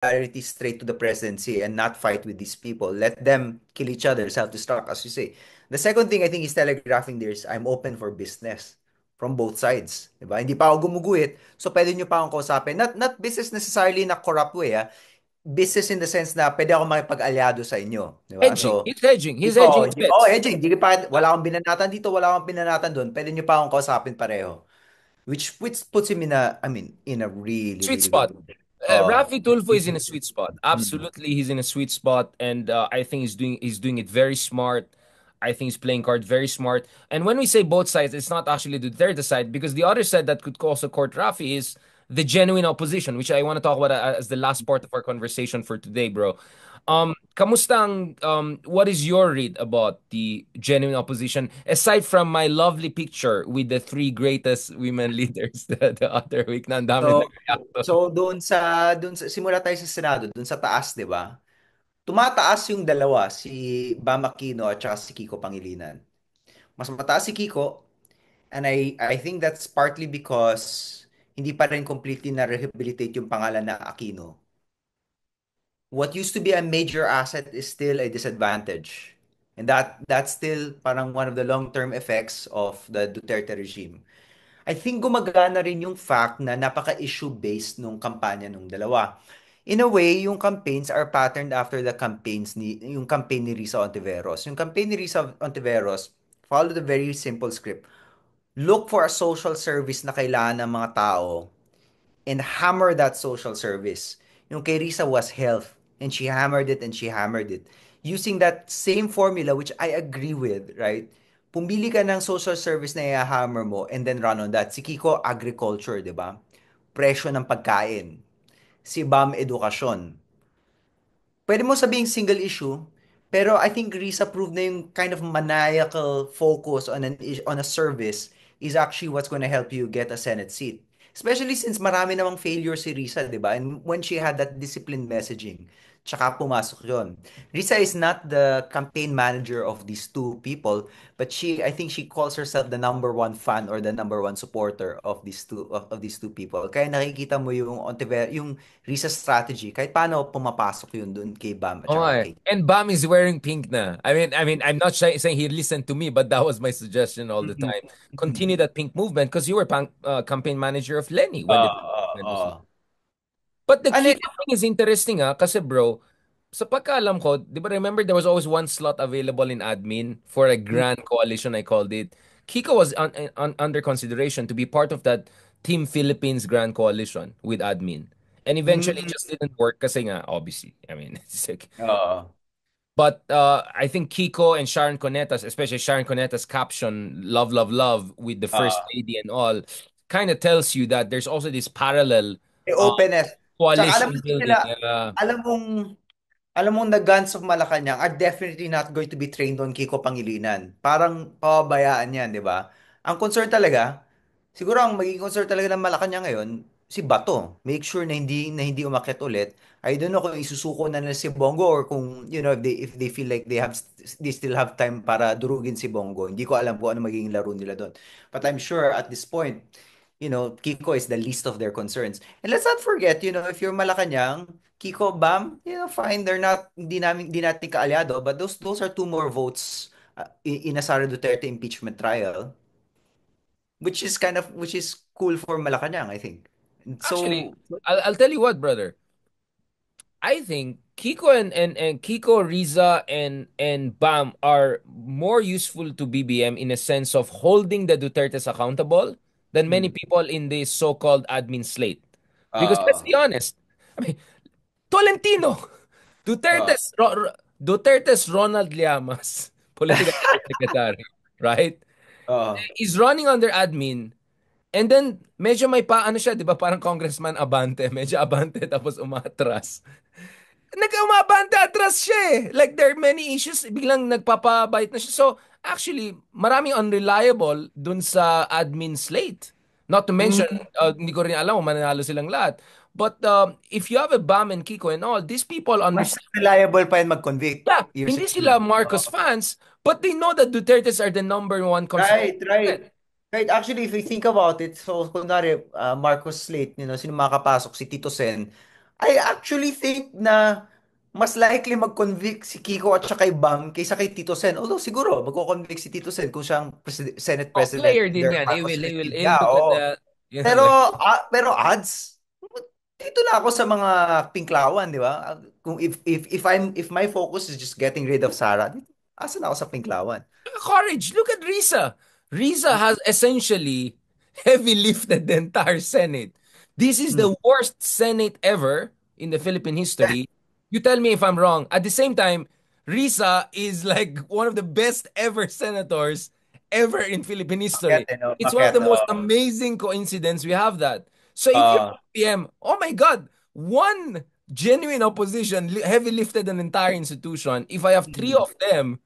popularity straight to the presidency and not fight with these people. Let them kill each other, self-destruct, as you say. The second thing I think he's telegraphing there is I'm open for business from both sides. Diba? Hindi pa ako gumuguhit, so pwede nyo pa akong kausapin. Not business necessarily na corrupt way, ah. Business in the sense na pwede ako makipag-alyado sa inyo. Diba? Hedging. So, He's hedging. He's hedging ikaw, his bets. hedging, wala akong binanatan dito, wala akong binanatan doon. Pwede nyo pa akong kausapin pareho. Which puts him in in a really, Sweet really good spot. mood. Rafi Tulfo is in a sweet spot. Mm. Absolutely, he's in a sweet spot, and I think he's doing it very smart. I think he's playing cards very smart. And when we say both sides, it's not actually the Duterte side because the other side that could also court Rafi is the genuine opposition, which I want to talk about as the last part of our conversation for today, bro. Kamusta what is your read about the genuine opposition aside from my lovely picture with the three greatest women leaders the other week na ang dami So, nag-react. doon sa simula tayo sa Senado, doon sa taas, 'di ba? Tumataas yung dalawa, si Bam Aquino at saka si Kiko Pangilinan. Mas mataas si Kiko, and I think that's partly because hindi pa rin completely na rehabilitate yung pangalan na Aquino. What used to be a major asset is still a disadvantage. And that's still parang one of the long-term effects of the Duterte regime. I think gumagana rin yung fact na napaka-issue based nung kampanya nung dalawa. In a way, yung campaigns are patterned after yung campaign ni Risa Ontiveros. Yung campaign ni Risa Ontiveros followed a very simple script. Look for a social service na kailangan ng mga tao and hammer that social service. Yung kay Risa was health, and she hammered it and she hammered it. Using that same formula, which I agree with, right? Pumili ka ng social service na i-hammer mo and then run on that. Si Kiko, agriculture, di ba? Presyo ng pagkain. Si Bam, edukasyon. Pwede mo sabing single issue, pero I think Risa proved na yung kind of maniacal focus on on a service is actually what's going to help you get a Senate seat. Especially since marami namang failure si Risa, di ba? And when she had that disciplined messaging, tsaka pumasok yon. Risa is not the campaign manager of these two people, but I think she calls herself the number one fan or the number one supporter of these two people. Kaya nakikita mo yung Risa strategy, kahit paano pumapasok yun dun kay Bam at Oh, saka eh. kay... And Bam is wearing pink na. I'm not saying he listened to me, but that was my suggestion all the Mhm. time. Mhm. Continue that pink movement because you were campaign manager of Lenny when the Ah, pink ah, movement was. ah. But the Ano Kiko thing is interesting kasi bro, sa pagkaalam ko, di ba remember there was always one slot available in admin for a mm, grand coalition, I called it. Kiko was under consideration to be part of that Team Philippines grand coalition with admin. And eventually it mm, just didn't work kasi nga, obviously. I mean, it's like, ah. but I think Kiko and Sharon Conetas, especially Sharon Conetas' caption, love, love, love, with the First Ah. Lady and all, kind of tells you that there's also this parallel May uh, openness. Tsaka alam mo coalition sila, building. alam mong alam mong the Guns of Malacanang are definitely not going to be trained on Kiko Pangilinan. Parang pababayaan yan, di ba? Ang concern talaga, siguro ang magiging concern talaga ng Malacanang ngayon, si Bato. Make sure na hindi umakyat ulit. I don't know kung isusuko na nila si Bongo or kung, if they feel like they still have time para durugin si Bongo. Hindi ko alam kung ano magiging laro nila doon. But I'm sure at this point, Kiko is the least of their concerns. And let's not forget, if you're Malacanang, Kiko, Bam, fine, they're not, hindi natin kaalyado, but those are two more votes in a Sara Duterte impeachment trial, which is cool for Malacanang, I think. And Actually, so, I'll tell you what, brother. I think Kiko and Kiko, Riza and Bam are more useful to BBM in a sense of holding the Dutertes accountable than many mm, people in this so-called admin slate. Because let's uh, be honest, I mean, Tolentino, uh, Duterte's Ronald Llamas, political secretary, right? uh, Is running under admin. And then, medyo may paano siya, di ba? Parang Congressman Abante. Medyo Abante tapos umatras. Nag-umabante atras siya eh. Like, there are many issues. Biglang nagpapabait na siya. So, actually, maraming unreliable dun sa admin slate. Not to mention, mm, hindi ko rin alam kung mananalo silang lahat. But if you have a Bam and Kiko and all, these people mas understand. reliable pa yan mag-convict. Yeah, You're hindi saying. sila Marcos fans, but they know that Dutertes are the number one Right, constituent right. threat. Right, actually, if we think about it, so kunwari, Marcos Slate, sino makakapasok? Si Tito Sen. I actually think na mas likely mag-convict si Kiko at saka kay Bam kaysa kay Tito Sen. Although siguro magko-convict si Tito Sen kung siyang Senate Oh, President player in din their yan. Marcos He will regime. he'll Yeah, look at oo. the, you know, Pero like, pero odds dito na ako sa mga pinklawan, di ba? Kung if my focus is just getting rid of Sara, dito, asan ako sa pinklawan? courage. Look at Risa. Risa has essentially heavy lifted the entire Senate. This is Hmm. the worst Senate ever in the Philippine history. You tell me if I'm wrong. At the same time, Risa is like one of the best ever senators ever in Philippine Bakit, history. eh, no? It's one of Bakit? the most amazing coincidence we have that. So if you're Uh, PM, oh my God, one genuine opposition heavy lifted an entire institution. If I have three mm, of them,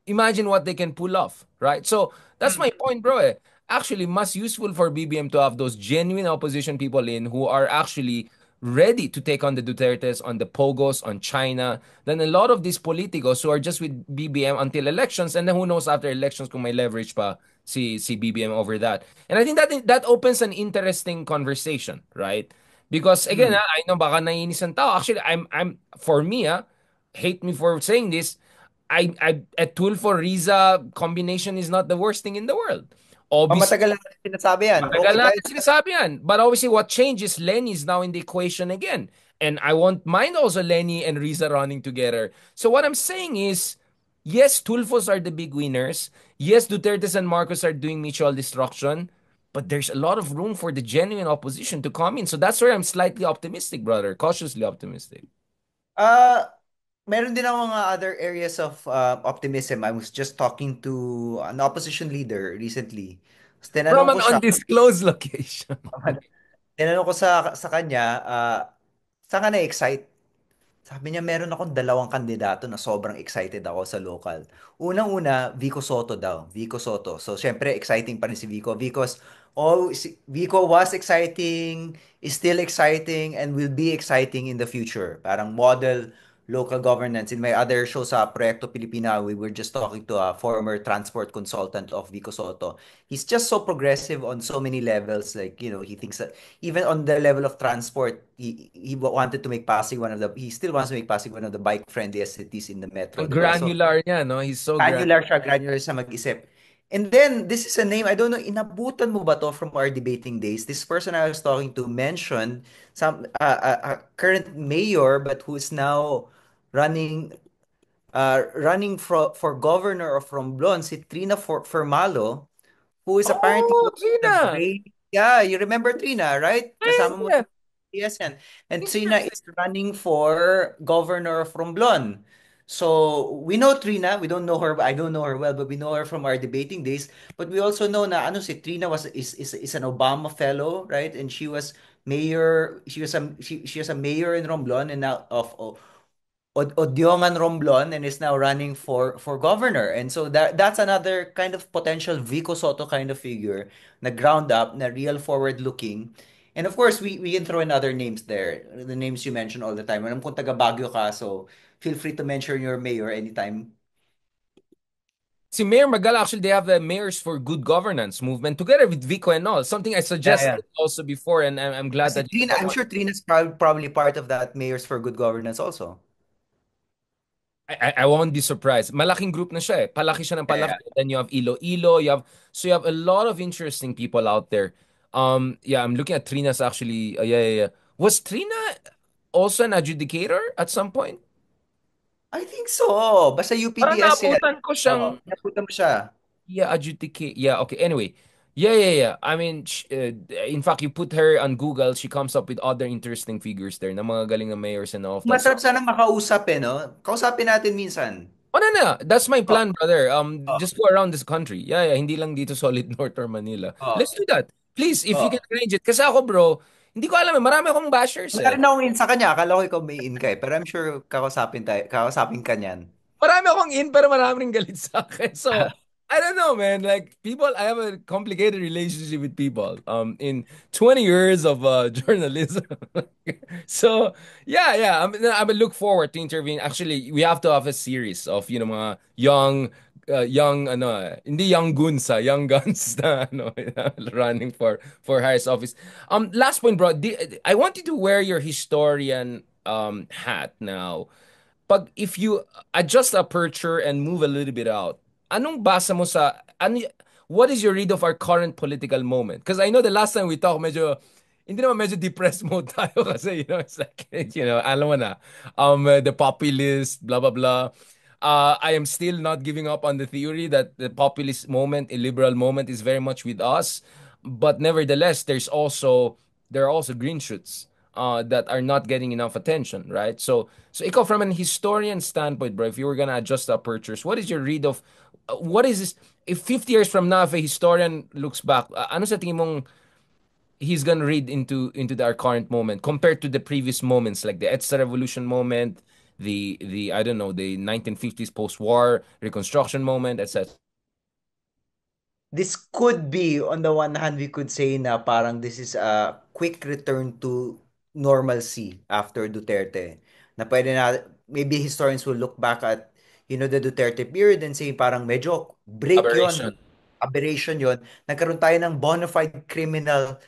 imagine what they can pull off, right? So that's my mm. point, bro. Actually, mas useful for BBM to have those genuine opposition people in who are actually ready to take on the Dutertes, on the Pogos, on China, than a lot of these politicos who are just with BBM until elections, and then who knows after elections kung may leverage pa si BBM over that. And I think that opens an interesting conversation, right? Because again, Mm. I know baka naiinis ang tao. Actually, I'm for me, hate me for saying this, a tool for Riza combination is not the worst thing in the world. Oh, Obviously, matagal na natin sinasabi yan. matagal Okay tayo. natin sinasabi yan. But obviously, what changes, Lenny is now in the equation again. And I won't mind also Lenny and Riza running together. So what I'm saying is, yes, Tulfos are the big winners. Yes, Dutertes and Marcos are doing mutual destruction. But there's a lot of room for the genuine opposition to come in. So that's where I'm slightly optimistic, brother. Cautiously optimistic. Uh, Meron din ako mga other areas of optimism. I was just talking to an opposition leader recently. Tapos From tinanong an ko siya, undisclosed location. tinanong ko sa kanya, saan ka na-excite? Sabi niya, meron akong dalawang kandidato na sobrang excited ako sa local. Unang-una, Vico Soto daw. Vico Soto. So, syempre, exciting pa rin si Vico. Vico was exciting, is still exciting, and will be exciting in the future. Parang model local governance. In my other show sa Proyekto Pilipina, we were just talking to a former transport consultant of Vico Soto. He's just so progressive on so many levels. Like, he thinks that even on the level of transport, he wanted to make Pasig he still wants to make Pasig one of the bike friendliest cities in the metro, Ang di ba? So granular niya, no? He's so granular. granular siya mag-isip. And then this is a name, I don't know, inabutan mo ba to from our debating days? This person I was talking to mentioned some a current mayor but who is now running running for governor of Romblon, si Trina Fermalo, who is apparently Oh, one of the Trina! brain. Yeah, you remember Trina, right? Kasama mo. Yeah, Yes, yan. And Trina interesting. is running for governor of Romblon. So, we know Trina. We don't know her. I don't know her well, but we know her from our debating days. But we also know na ano si Trina is an Obama fellow, right? And she was mayor. She was a mayor in Romblon and now of Odiongan Romblon and is now running for governor. And so that's another kind of potential Vico Soto kind of figure na ground up, na real forward looking. And of course, we can throw in other names there. The names you mention all the time. Alam kong taga Baguio ka, so feel free to mention your mayor anytime. Si Mayor Magala, actually, they have the Mayors for Good Governance movement together with Vico and all. Something I Yeah, yeah. suggested also before, and I'm glad Kasi that you Trina, brought I'm up. sure Trina's probably part of that Mayors for Good Governance also. I won't be surprised. Malaking group na siya eh. Palaki siya ng Yeah, yeah. palaki. Then you have Iloilo, you have a lot of interesting people out there. Yeah, I'm looking at Trina's actually. Yeah, yeah, yeah. Was Trina also an adjudicator at some point? I think so. Basta Parang UPDS yan. naabutan ko Oo, siyang. napunta mo siya. Yeah, adjudicate. Yeah, okay. Anyway, yeah, yeah, yeah. I mean, in fact, you put her on Google, she comes up with other interesting figures there na mga galing na mayors and all of that. So, Masarap sana makausap eh, no? Kausapin natin minsan. oh, no, no. That's my Oh, plan, brother. oh, Just go around this country. Yeah, yeah. Hindi lang dito solid North or Manila. Let's oh, do that. Please, if you can oh. arrange it. Kasi ako, bro, hindi ko alam eh. Marami akong bashers Wala eh. rin akong in sa kanya. Akala ko ikaw may in ka eh. Pero I'm sure kakausapin ka niyan. Marami akong in, pero marami ring galit sa akin. So, I don't know, man. Like, people, I have a complicated relationship with people. In 20 years of journalism. So, yeah, yeah. I look forward to interviewing. Actually, we have to have a series of, mga young young hindi young goons young guns na running for highest office. Last point, bro. I want you to wear your historian hat now. If you adjust aperture and move a little bit out, anong basa mo what is your read of our current political moment? Because I know the last time we talked, hindi naman medyo depressed mode tayo kasi, it's like, alam mo na, the populist, blah, blah, blah. I am still not giving up on the theory that the populist moment, a liberal moment is very much with us. But nevertheless, there are also green shoots that are not getting enough attention, right? So ikaw from an historian standpoint, bro, if you were gonna adjust the apertures, what is your read of what is this? If 50 years from now, if a historian looks back, ano sa tingin mong he's gonna read into our current moment compared to the previous moments, like the EDSA revolution moment, the I don't know, the 1950s post-war reconstruction moment, etc. This could be, on the one hand, we could say na parang this is a quick return to normalcy after Duterte. Na pwede na, maybe historians will look back at, the Duterte period and say parang medyo break yon, Aberration. aberration yon. Nagkaroon tayo ng bona fide criminal,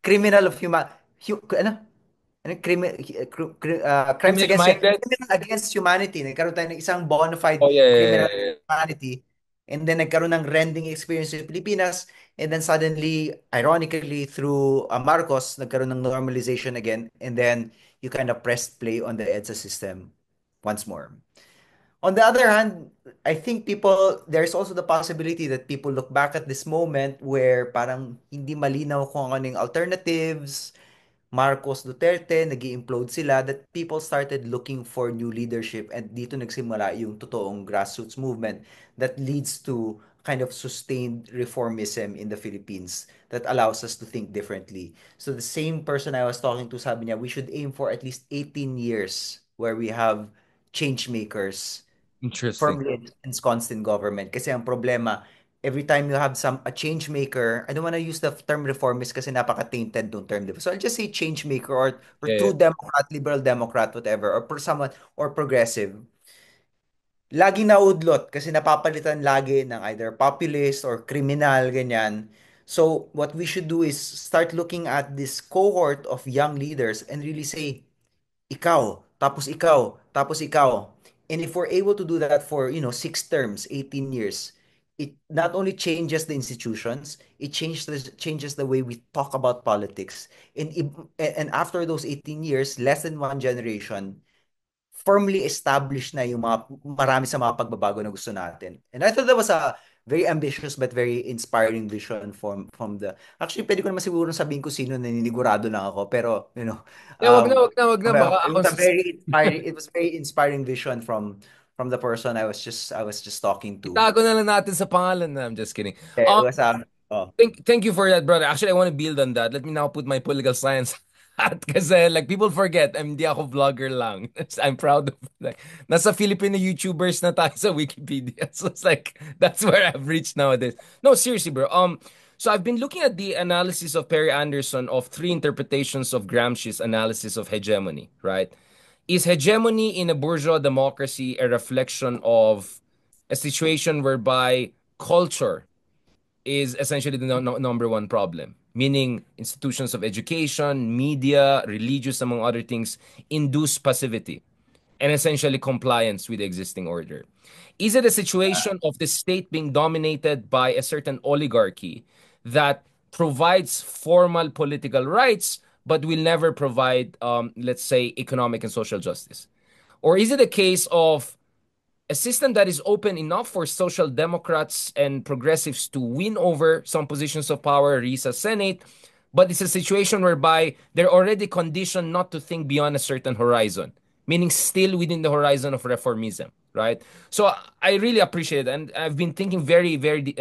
criminal of ano? Crimes Criminally against minded. criminal against humanity. Nagkaroon tayo ng isang bona fide Oh yeah, yeah, criminal yeah, yeah. humanity. And then nagkaroon ng rending experience sa Pilipinas. And then suddenly, ironically, through Marcos, nagkaroon ng normalization again. And then you kind of pressed play on the EDSA system once more. On the other hand, I think there's also the possibility that people look back at this moment where parang hindi malinaw kung ano yung alternatives, Marcos Duterte, nag implode sila, that people started looking for new leadership and dito nagsimula yung totoong grassroots movement that leads to kind of sustained reformism in the Philippines that allows us to think differently. So the same person I was talking to, sabi niya, we should aim for at least 18 years where we have change makers Interesting. firmly ensconced in government. Kasi ang problema, every time you have a change maker, I don't want to use the term reformist kasi napaka-tainted nung term. Diba? So I'll just say change maker or Yeah, yeah. true Democrat, liberal Democrat, whatever, or someone, or progressive. Laging naudlot kasi napapalitan lagi ng either populist or criminal, ganyan. So what we should do is start looking at this cohort of young leaders and really say, ikaw, tapos ikaw, tapos ikaw. And if we're able to do that for, 6 terms, 18 years, it not only changes the institutions, it changes the way we talk about politics. And after those 18 years, less than one generation, firmly established na yung marami sa mga pagbabago na gusto natin. And I thought that was a very ambitious but very inspiring vision from the actually pwede ko naman siguro sabihin ko sino, naninigurado lang ako, pero Yeah, wag na, wag na, wag na. Baka it ako was a very inspiring, it was very inspiring vision from the person I was just talking to. itago na lang natin sa pangalan na. I'm just kidding. It was a oh, Thank you for that, brother. Actually, I want to build on that. Let me now put my political science hat kasi like people forget, hindi ako vlogger lang. I'm proud of like nasa Filipino YouTubers na tayo sa Wikipedia. So it's like that's where I've reached nowadays. No, seriously, bro. So I've been looking at the analysis of Perry Anderson of three interpretations of Gramsci's analysis of hegemony, right? Is hegemony in a bourgeois democracy a reflection of a situation whereby culture is essentially the number one problem, meaning institutions of education, media, religious, among other things, induce passivity and essentially compliance with the existing order? Is it a situation of the state being dominated by a certain oligarchy that provides formal political rights but will never provide, let's say, economic and social justice? Or is it a case of a system that is open enough for social democrats and progressives to win over some positions of power, Risa Senate, but it's a situation whereby they're already conditioned not to think beyond a certain horizon, meaning still within the horizon of reformism, right? So I really appreciate it, and I've been thinking very, very,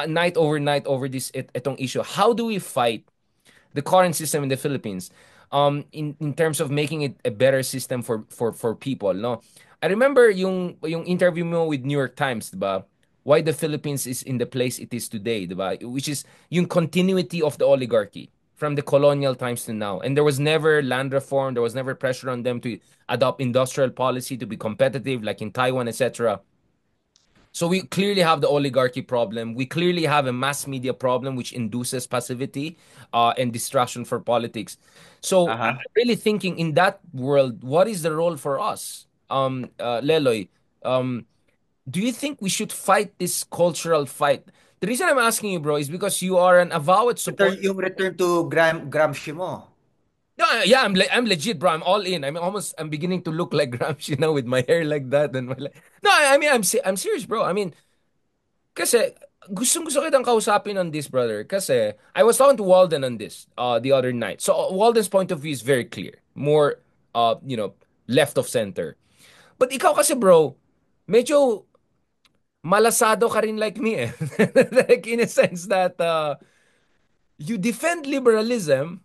night overnight over this itong issue. How do we fight the current system in the Philippines, in terms of making it a better system for people, no? I remember yung interview mo with New York Times, 'di ba? Why the Philippines is in the place it is today, 'di ba? Which is yung continuity of the oligarchy from the colonial times to now. And there was never land reform, there was never pressure on them to adopt industrial policy to be competitive like in Taiwan, etc. So we clearly have the oligarchy problem. We clearly have a mass media problem which induces passivity and distraction for politics. So I'm Aha. really thinking in that world, what is the role for us? Leloy, um, do you think we should fight this cultural fight? The reason I'm asking you, bro, is because you are an avowed Return, supporter. yung return to Gramsci mo. No, yeah, I'm legit, bro. I'm all in. I'm beginning to look like Gramsci now with my hair like that and no, I mean, I'm serious, bro. I mean, kasi gustong-gusto kitang kausapin on this, brother. Kasi I was talking to Walden on this the other night. So Walden's point of view is very clear. More left of center. But ikaw kasi, bro, medyo malasado ka rin like me eh. Like in a sense that you defend liberalism,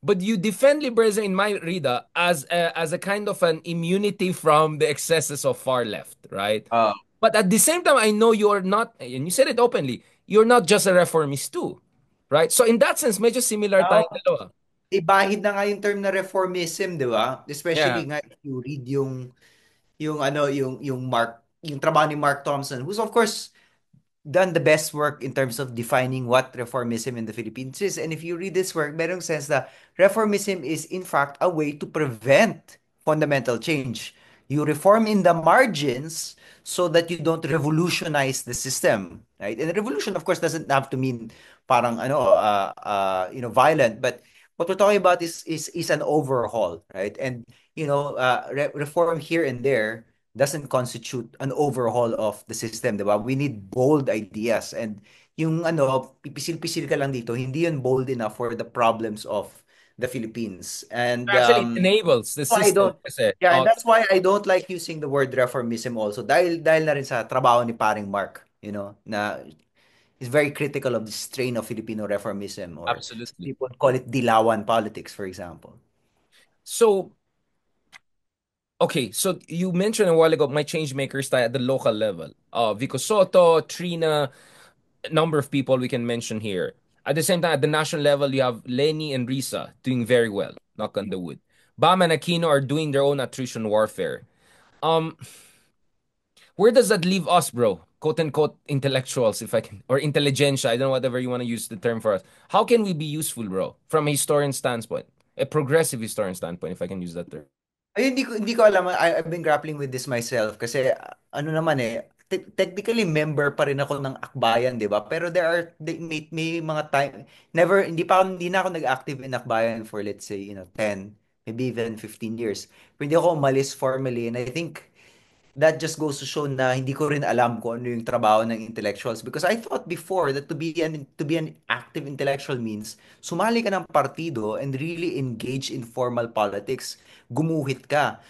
but you defend liberalism in my reader as a kind of an immunity from the excesses of far left, right? Ah. But at the same time, I know you're not, and you said it openly, you're not just a reformist too, right? So in that sense, medyo similar Oh, tayong dalawa. ibahid na nga yung term na reformism, di ba? Yeah, Especially nga if you read yung Mark, yung trabaho ni Mark Thompson, who's of course done the best work in terms of defining what reformism in the Philippines is. And if you read this work, merong sense that reformism is in fact a way to prevent fundamental change. You reform in the margins so that you don't revolutionize the system, right? And revolution, of course, doesn't have to mean parang violent, but what we're talking about is an overhaul, right? And reform here and there doesn't constitute an overhaul of the system, 'di ba? We need bold ideas and yung pipisil-pisil ka lang dito, hindi yun bold enough for the problems of the Philippines. And actually, it enables the why I system don't kasi. yeah, and that's why I don't like using the word reformism also dahil na rin sa trabaho ni paring Mark, na is very critical of the strain of Filipino reformism or Absolutely. people call it dilawan politics, for example. So, okay, so you mentioned a while ago my change makers tayo at the local level. Vico Soto, Trina, a number of people we can mention here. At the same time, at the national level, you have Lenny and Risa doing very well, knock on the wood. Bam and Aquino are doing their own attrition warfare. Um, where does that leave us, bro? Quote unquote intellectuals, if I can, or intelligentsia, I don't know, whatever you want to use the term for us. How can we be useful, bro, from a historian standpoint, a progressive historian standpoint, if I can use that term? Ay, hindi ko alam. I've been grappling with this myself kasi ano naman technically member pa rin ako ng Akbayan, 'di ba? Pero may mga time hindi na ako nag-active in Akbayan for let's say, 10, maybe even 15 years. Pero hindi ako umalis formally and I think that just goes to show na hindi ko rin alam kung ano yung trabaho ng intellectuals because I thought before that to be an active intellectual means sumali ka ng partido and really engage in formal politics, gumuhit ka.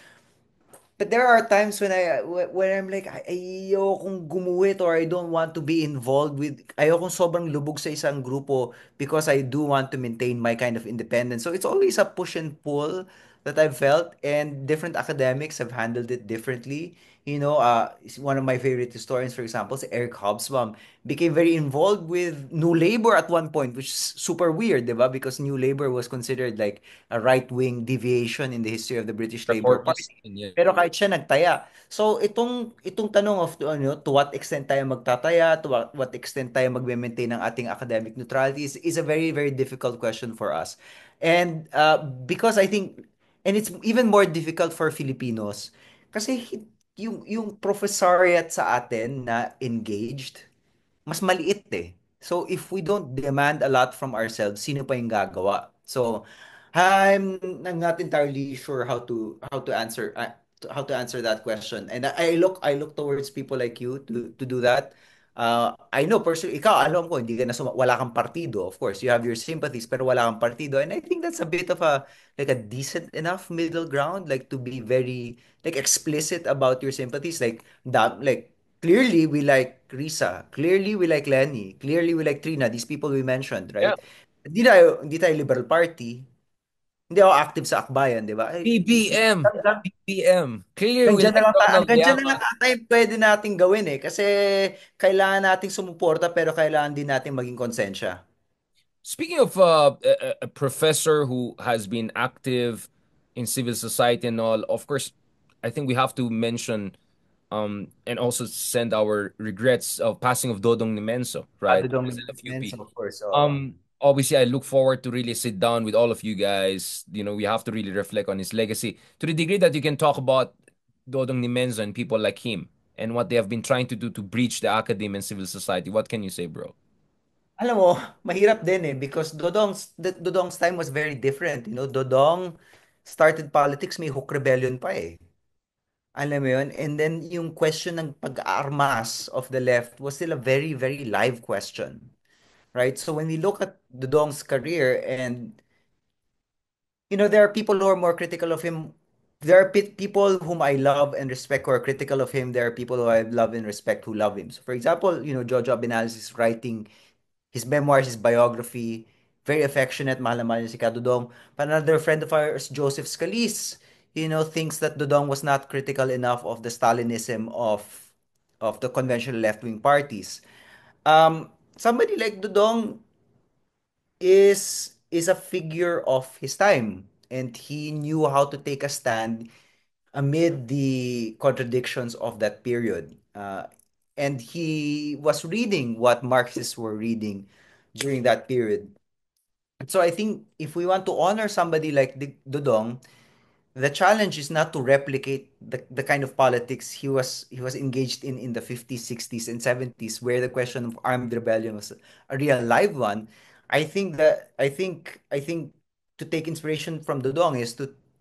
But there are times when I'm like ayokong gumuhit or I don't want to be involved with ayokong sobrang lubog sa isang grupo because I do want to maintain my kind of independence. So it's always a push and pull that I've felt and different academics have handled it differently. One of my favorite historians, for example, si Eric Hobsbawm, became very involved with New Labor at one point, which is super weird, diba? Because New Labor was considered like a right-wing deviation in the history of the British Labor Reformist. Party. Yeah. Pero kahit siya nagtaya. So itong tanong of to what extent tayo magtataya, to what extent tayo magme-maintain ng ating academic neutrality is a very very difficult question for us. And because I think and it's even more difficult for Filipinos kasi yung professoriate sa atin na engaged mas maliit eh. So if we don't demand a lot from ourselves, sino pa yung gagawa? So I'm not entirely sure how to answer that question. And I look towards people like you to do that. I know personally, ikaw alam ko hindi ka wala kang partido. Of course, you have your sympathies pero wala kang partido. And I think that's a bit of a decent enough middle ground like to be very like explicit about your sympathies like clearly we like Risa. Clearly we like Lenny. Clearly we like Trina. These people we mentioned, Yeah. right? Hindi tayo Liberal Party. Hindi ako active sa akbayan, di ba? BBM. BBM. Clearly, we like Donald Hanggang dyan na lang Llama. ata yung pwede nating gawin eh. Kasi kailangan nating sumuporta pero kailangan din nating maging konsensya. Speaking of a professor who has been active in civil society and all, of course, I think we have to mention. And also send our regrets of passing of Dodong Nimenso, right? Dodong President of UP. Mensa, of course. Obviously, I look forward to really sit down with all of you guys. We have to really reflect on his legacy to the degree that you can talk about Dodong Nimenso and people like him and what they have been trying to do to breach the academy and civil society. What can you say, bro? Alam mo, mahirap din eh because Dodong's time was very different. Dodong started politics, may Hook Rebellion pa eh. Alam mo yun? And then yung question ng pag-aarmas of the left was still a very, very live question. Right? So when we look at Dodong's career and there are people who are more critical of him. There are people whom I love and respect who are critical of him. There are people who I love and respect who love him. So for example, Jojo Abinales is writing his memoirs, his biography, very affectionate, mahal na mahal niya si Kadudong. But another friend of ours, Joseph Scalise, thinks that Dudong was not critical enough of the Stalinism of the conventional left-wing parties. Somebody like Dudong is a figure of his time, and he knew how to take a stand amid the contradictions of that period. And he was reading what Marxists were reading during that period. So I think if we want to honor somebody like Dudong, the challenge is not to replicate the kind of politics he was engaged in the 50s, 60s, and 70s, where the question of armed rebellion was a real live one. I think to take inspiration from Dudong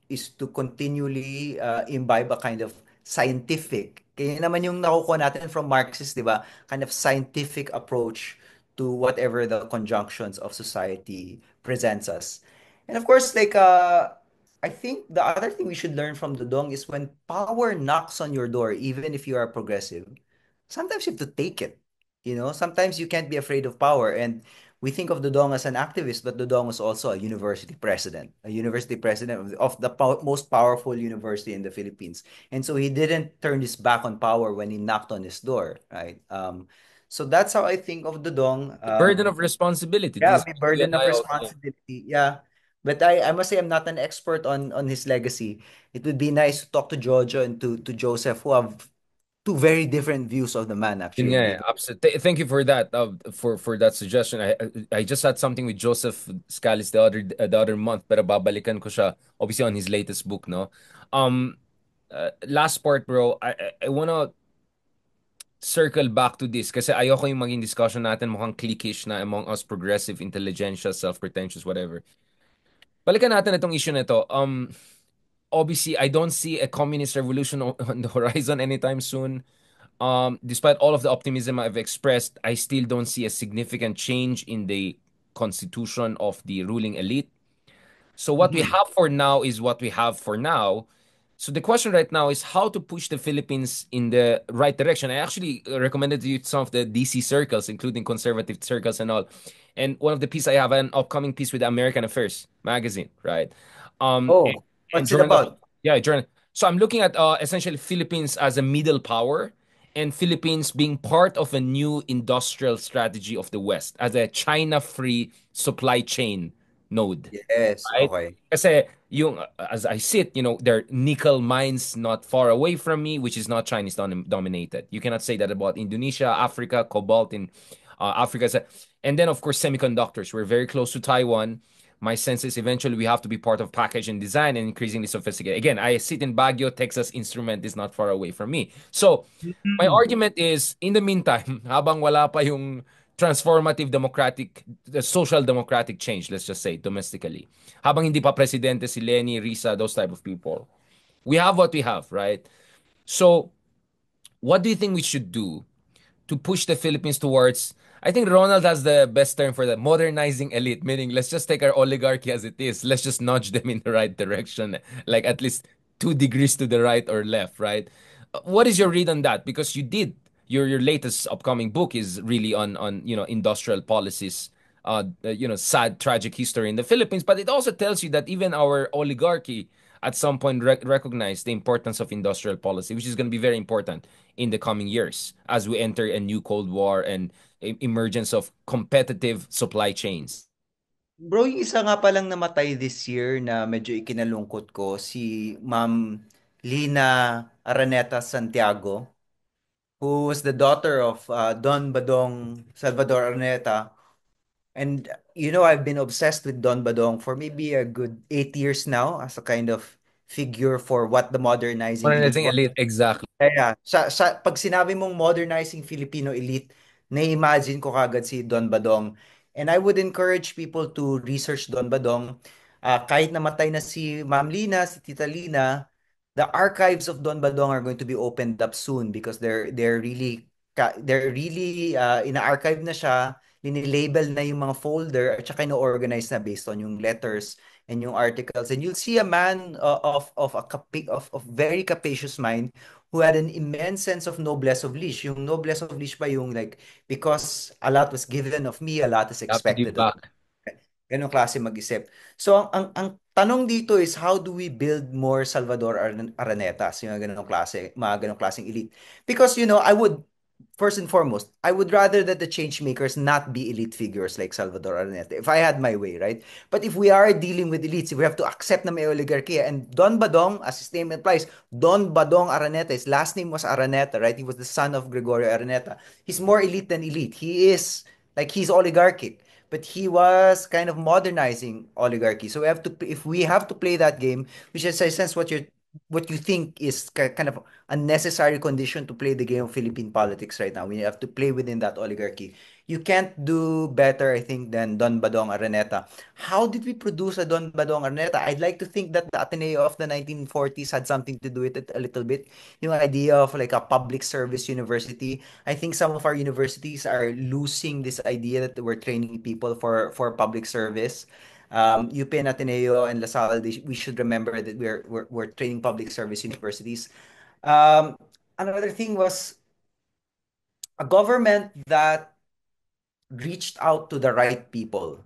is to continually imbibe a kind of scientific. Kaya naman yung nakukuha natin from Marxist, di ba? Kind of scientific approach to whatever the conjunctions of society presents us. And of course, like I think the other thing we should learn from Dudong is when power knocks on your door, even if you are progressive, sometimes you have to take it. Sometimes you can't be afraid of power. And we think of Dudong as an activist, but Dudong was also a university president of the most powerful university in the Philippines. And so he didn't turn his back on power when he knocked on his door, right? So that's how I think of Dudong. The burden of responsibility. Yeah, This is the what you and burden of I also. responsibility. Yeah. But I must say I'm not an expert on his legacy. It would be nice to talk to Jojo and to Joseph, who have two very different views of the man, Yun actually. nga And eh, Thank you for that. For that suggestion. I just had something with Joseph Scalise the other month, pero babalikan ko siya obviously on his latest book, no. Last part, bro. I wanna circle back to this kasi ayoko yung maging discussion natin mukhang cliquish na among us progressive, intelligentsia, self-pretentious, whatever. Balikan natin itong issue na ito. Obviously, I don't see a communist revolution on the horizon anytime soon. Despite all of the optimism I've expressed, I still don't see a significant change in the constitution of the ruling elite. So what we Mhm. have for now is what we have for now. So the question right now is how to push the Philippines in the right direction. I actually recommended to you some of the DC circles, including conservative circles and all. And one of the pieces I have an upcoming piece with American Affairs magazine, right? And, Oh, and what's it Journal of about? yeah, Journal. So I'm looking at essentially Philippines as a middle power and Philippines being part of a new industrial strategy of the West as a China-free supply chain node, Yes, right? okay. Kasi as I sit, there are nickel mines not far away from me, which is not Chinese dominated. You cannot say that about Indonesia, Africa, cobalt in Africa. And then, of course, semiconductors. We're very close to Taiwan. My sense is eventually we have to be part of package and design and increasingly sophisticated. Again, I sit in Baguio, Texas. Instrument is not far away from me. So my Mhm. argument is, in the meantime, habang wala pa yung transformative democratic, the social democratic change, let's just say, domestically. Habang hindi pa presidente si Lenny, Risa, those type of people. We have what we have, right? So, what do you think we should do to push the Philippines towards? I think Ronald has the best term for that, modernizing elite, meaning let's just take our oligarchy as it is. Let's just nudge them in the right direction, like at least 2 degrees to the right or left, right? What is your read on that? Because you did your latest upcoming book is really on industrial policies, sad tragic history in the Philippines, but it also tells you that even our oligarchy at some point recognize the importance of industrial policy, which is going to be very important in the coming years as we enter a new Cold War and emergence of competitive supply chains. Bro, yung isa nga palang namatay this year na medyo ikinalungkot ko, si Ma'am Lina Araneta Santiago. who was the daughter of Don Badong Salvador Araneta. And I've been obsessed with Don Badong for maybe a good 8 years now as a kind of figure for what the modernizing elite Organizing was. elite, exactly. Kaya, pag sinabi mong modernizing Filipino elite, na-imagine ko kagad si Don Badong. And I would encourage people to research Don Badong. Kahit namatay na si Ma'am Lina, si Tita Lina, the archives of Don Badong are going to be opened up soon because they're really ina-archive na siya, linilabel na yung mga folder at saka ino-organize na based on yung letters and yung articles. And you'll see a man of very capacious mind who had an immense sense of noblesse oblige. Yung noblesse oblige pa yung like, because a lot was given of me, a lot is You have to give expected of me. back. Ganong klase mag-isip. So, ang tanong dito is, how do we build more Salvador Aranetas? Yung mga ganong klaseng elite. Because, I would, first and foremost, I would rather that the change makers not be elite figures like Salvador Araneta, if I had my way, right? But if we are dealing with elites, we have to accept na may oligarchy. And Don Badong, as his name implies, Don Badong Araneta, his last name was Araneta, right? He was the son of Gregorio Araneta. He's more elite than elite. He's oligarchic, but he was kind of modernizing oligarchy. So if we have to play that game, which is I sense what you think is kind of a necessary condition to play the game of Philippine politics right now. We have to play within that oligarchy. You can't do better, I think, than Don Badong Araneta. How did we produce a Don Badong Araneta? I'd like to think that the Ateneo of the 1940s had something to do with it a little bit. Yung idea of like a public service university. I think some of our universities are losing this idea that we're training people for public service. UP and Ateneo and LaSalle, we should remember that we're training public service universities. Um, Another thing was a government that reached out to the right people.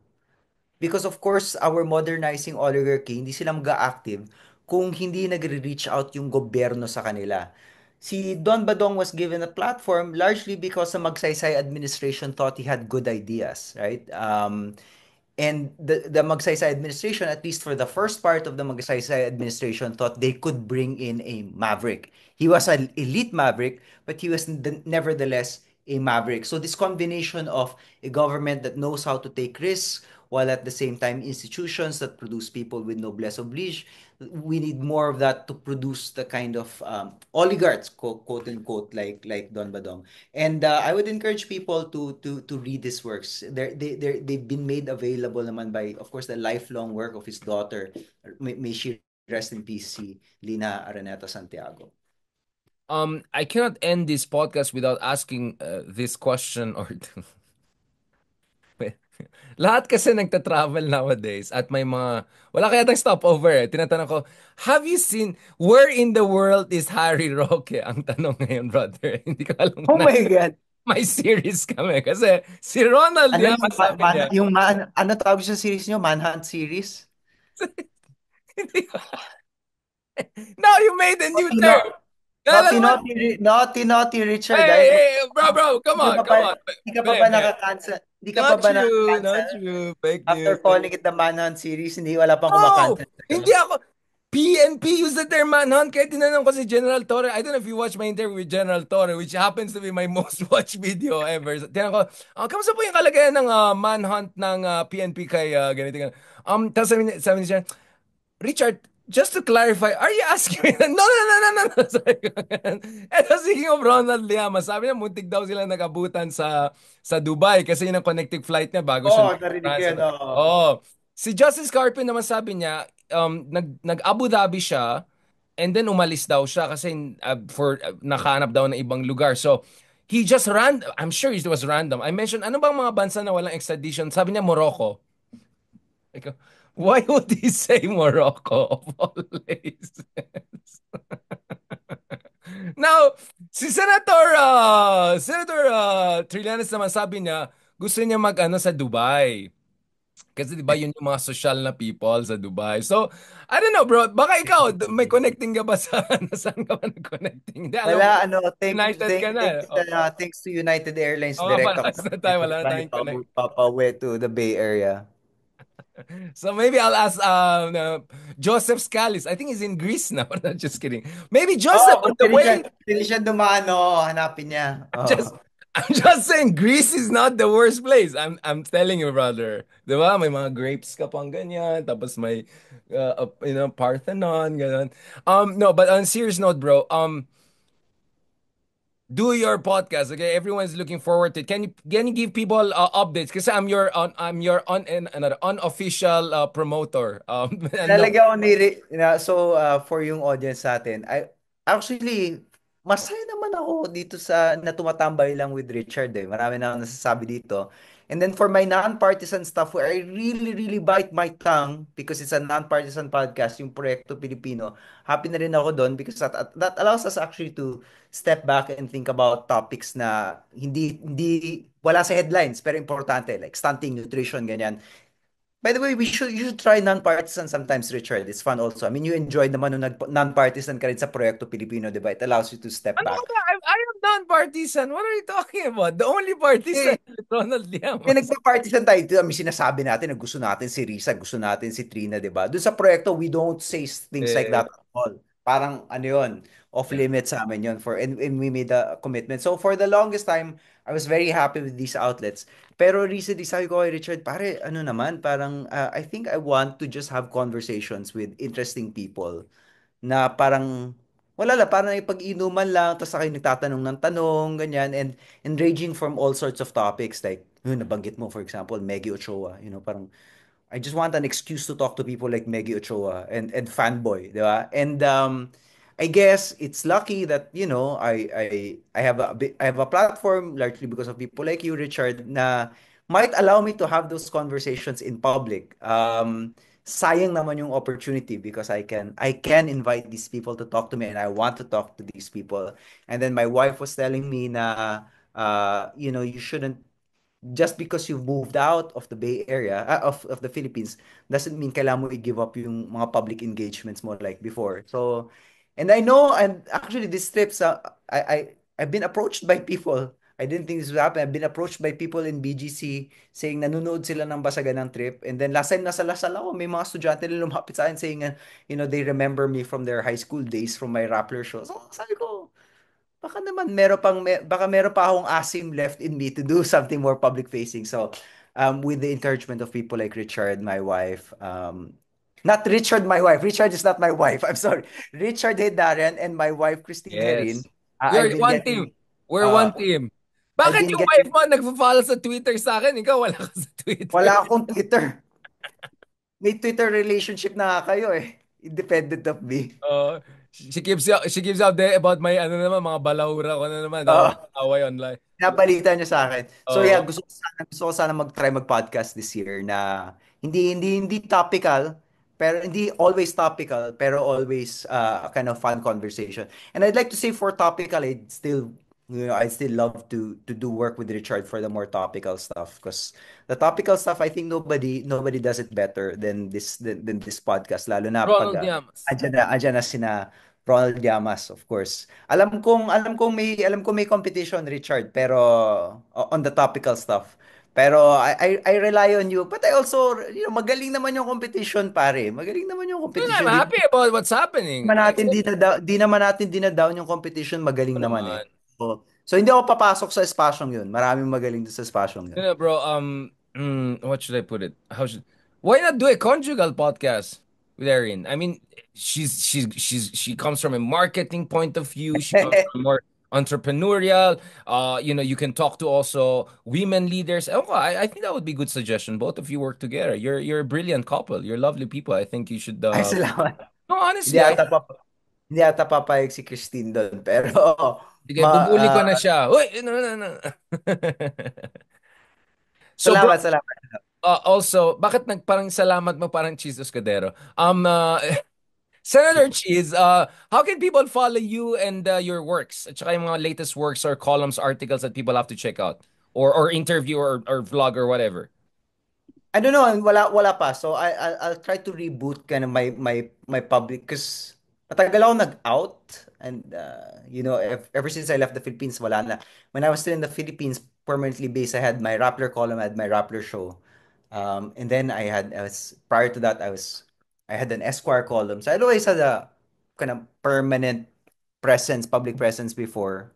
Because of course, our modernizing oligarchy, hindi sila mag-active kung hindi nagre-reach out yung gobyerno sa kanila. Si Don Badong was given a platform largely because the Magsaysay administration thought he had good ideas, right? And the Magsaysay administration, at least for the first part of the Magsaysay administration, thought they could bring in a maverick. He was an elite maverick, but he was nevertheless a maverick. So this combination of a government that knows how to take risks, while at the same time institutions that produce people with noblesse oblige, we need more of that to produce the kind of oligarchs, quote unquote, like Don Badong. And I would encourage people to read his works. They've been made available naman by, of course, the lifelong work of his daughter. May she rest in peace, si Lina Araneta Santiago. I cannot end this podcast without asking this question or two. Lahat kasi nagta-travel nowadays at may mga, wala kaya tayong stopover eh. Tinatanong ko, have you seen, where in the world is Harry Roque? Ang tanong ngayon, brother. Hindi ko alam Oh na my God! may series kami. Kasi si Ronald Ano Llamas yung, sabi niya, ano tawag sa series nyo? Manhunt series? hindi ko- now you made a new Naughty, term. naughty, Naalala mo? naughty, Richard. Hey, hey, bro, come Hindi ka on, pa, come on. hindi ka pa ba Be, be. nakakancel? Hindi ka pa Not ba true, not nakakancel? true. Fake After news. calling it the Manhunt series, hindi wala pang No! kumakancel Hindi sa'yo. ako. PNP used the term manhunt. Kaya tinanong ko si General Torre. I don't know if you watched my interview with General Torre, which happens to be my most watched video ever. Tinanong ko, kamusta po yung kalagayan ng manhunt ng PNP kay ganito, ganito. Tapos sabi niya, Richard, just to clarify, are you asking me? No, no, no, no, no, no. Sabi ko, ganun. And speaking of Ronald Llamas, sabi niya, muntik daw sila nag-abutan sa Dubai kasi yun ang connecting flight niya bago siya Oo, narinig ko nag-France. yan. Oo. Oh, si Justice Carpin naman sabi niya, nag-Abu Dhabi siya and then umalis daw siya kasi for nakahanap daw ng ibang lugar. So, he just I'm sure it was random. I mentioned, ano bang mga bansa na walang extradition? Sabi niya, Morocco. Ikaw, why would he say Morocco of all places? Now, si Senator Trillanes naman sabi niya, gusto niya mag-ano sa Dubai. Kasi 'di ba yun yung mga social na people sa Dubai. So, I don't know bro, baka ikaw may connecting ka ba sa nasaan ka ba nag-connecting? Hindi alam ko Wala, United ka na. thanks to United Airlines, Oo nga direct pala, ako na tayo, wala na tayong connect. papauwi to the Bay Area. So maybe I'll ask Joseph Scalise. I think he's in Greece now. No, just kidding. Maybe Oo, Joseph on kung the way. pwede siya dumaan, oo, hanapin niya. Oo. Just I'm just saying Greece is not the worst place. I'm telling you, brother. 'Di ba? May mga grapes ka pang ganyan, tapos may Parthenon, ganyan. No, but on serious note, bro, do your podcast, okay? Everyone's looking forward to it. Can you give people updates? Kasi I'm your another unofficial promoter. No. Lalagyan ko so for yung audience natin, actually masaya naman ako dito sa na tumatambay lang with Richard eh. Marami na akong nasasabi dito. And then for my non-partisan stuff where I really really bite my tongue because it's a non-partisan podcast, yung Proyekto Pilipino. Happy na rin ako doon because that allows us actually to step back and think about topics na hindi wala sa headlines pero importante like stunting, nutrition, ganyan. By the way, you should try non-partisan sometimes, Richard. It's fun also. I mean, you enjoyed naman nung non-partisan ka rin sa Proyekto Pilipino, di ba? It allows you to step Ano back. ba? I am non-partisan. What are you talking about? The only partisan Eh, is Ronald Yung Llamas. nagpa-partisan tayo, ito, may sinasabi natin na gusto natin si Risa, gusto natin si Trina, di ba? Doon sa proyekto, we don't say things like Eh, that at all. Parang ano yun, off yeah. limits sa amin yun and we made a commitment. So for the longest time, I was very happy with these outlets. Pero recently, sabi ko kay Richard, pare, ano naman, parang I think I want to just have conversations with interesting people na parang wala lang, parang ipag-inuman lang, tapos sa kayo nagtatanong ng tanong, ganyan, and ranging from all sorts of topics, like, yun, nabanggit mo, for example, Maggie Ochoa, parang, I just want an excuse to talk to people like Maggie Ochoa and Fanboy, di ba? And I guess it's lucky that, I have I have a platform largely because of people like you, Richard, na might allow me to have those conversations in public. Sayang naman yung opportunity because I can invite these people to talk to me and I want to talk to these people. And then my wife was telling me na you shouldn't just because you've moved out of the Bay Area, of the Philippines, doesn't mean kailangan mo i-give up yung mga public engagements mo like before. So, and I know, and actually these trips, I've been approached by people. I didn't think this would happen. I've been approached by people in BGC saying nanonood sila ng Basagan ng trip. And then last time nasa Lasal ako, may mga estudyante na lumapit sa akin saying, they remember me from their high school days from my Rappler show. So, sabi ko, baka naman baka meron pa akong asim left in me to do something more public facing. So, with the encouragement of people like Richard, my wife, not Richard, my wife. Richard is not my wife. I'm sorry. Richard Hedarian and my wife Christine Herin. Yes. We are I've been one team. getting We're uh one team. I've Bakit been yung wife getting mo nagpo-follow sa Twitter sa akin? Ikaw wala ka sa Twitter. wala akong Twitter. May Twitter relationship na kayo eh. Independent of me. She gives out there about my ano naman mga balahura ko na naman ako Uh, away online. Napalitan niya sa akin. So yeah, Oh, gusto ko sana mag-try mag-podcast this year na hindi topical, pero hindi always topical, pero always a kind of fun conversation. And I'd like to say for topical, I'd still love to do work with Richard for the more topical stuff because the topical stuff I think nobody does it better than this podcast lalo na pag Ronald Llamas. andyan na sina Ronald Llamas, of course. Alam kong may competition, Richard, pero on the topical stuff. Pero I rely on you. But I also, magaling naman yung competition, pare. Magaling naman yung Well, I'm competition. happy about what's happening. Di naman natin dinadown yung competition. Magaling Ano naman eh. naman. So hindi ako papasok sa espasyong yun. Maraming magaling doon sa espasyong yun. Bro, what should I put it? Why not do a conjugal podcast with Erin? I mean, she comes from a marketing point of view. She comes from more entrepreneurial. You can talk to also women leaders. Oh, I think that would be a good suggestion. Both of you work together. You're a brilliant couple. You're lovely people. I think you should. Ay, salamat. No, Hindi honestly, ata pa hindi ata papayag si Christine doon. Pero, sige, ma, bubuli ko ah, na siya. Uy, no, no, no. So, bro, salamat. also, bakit parang salamat mo parang Cheese Escudero? Senator Cheese, how can people follow you and your works? At saka yung mga latest works or columns, articles that people have to check out? Or interview or vlog or whatever. I don't know, wala pa. So I'll try to reboot kind of my public because matagal ako nag-out and ever since I left the Philippines wala na. When I was still in the Philippines permanently based, I had my Rappler column, I had my Rappler show. And then I was prior to that I had an Esquire column. So I always had a kind of permanent presence, public presence before.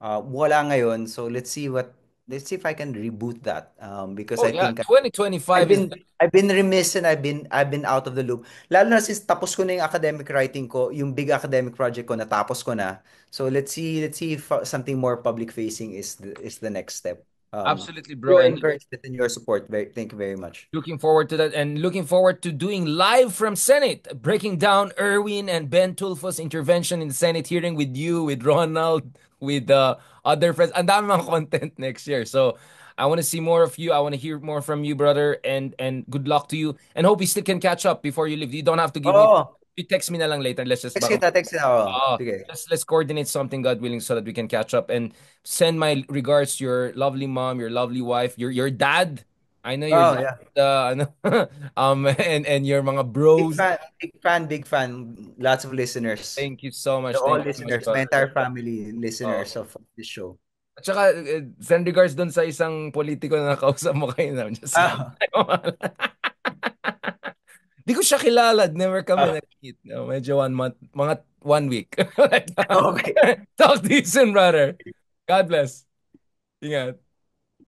Wala ngayon. So let's see if I can reboot that. Because Oh I yeah, think I've 2025 is been I've been remiss and I've been out of the loop. Lalo na since tapos ko na yung academic writing ko, yung big academic project ko natapos ko na. So let's see if something more public facing is the next step. absolutely, bro. Your And encouragement and your support. Thank you very much. looking forward to that and looking forward to doing live from Senate, breaking down Erwin and Ben Tulfo's intervention in the Senate hearing with you, with Ronald, with other friends. And dami mga content next year. So I want to see more of you. I want to hear more from you, brother. And good luck to you. And hope we still can catch up before you leave. You don't have to give me. Oo. You text me na lang later. Let's just Text kita. Oo. Oh, Sige. let's coordinate something, God willing, so that we can catch up and send my regards to your lovely mom, your lovely wife, your dad. I know your Oh, dad, yeah. ano, and your mga Big bros. fan, big fan, big fan. Lots of listeners. Thank you so much. All Thank you so much, listeners. My brother. entire family listeners Oh. of this show. At saka, send regards doon sa isang politiko na nakausap mo kayo na. Just kidding. Ah, Di ko siya kilala. Never kami ah, nag-meet. No, medyo 1 month, mga 1 week. okay. Talk to you soon, brother. God bless. Ingat.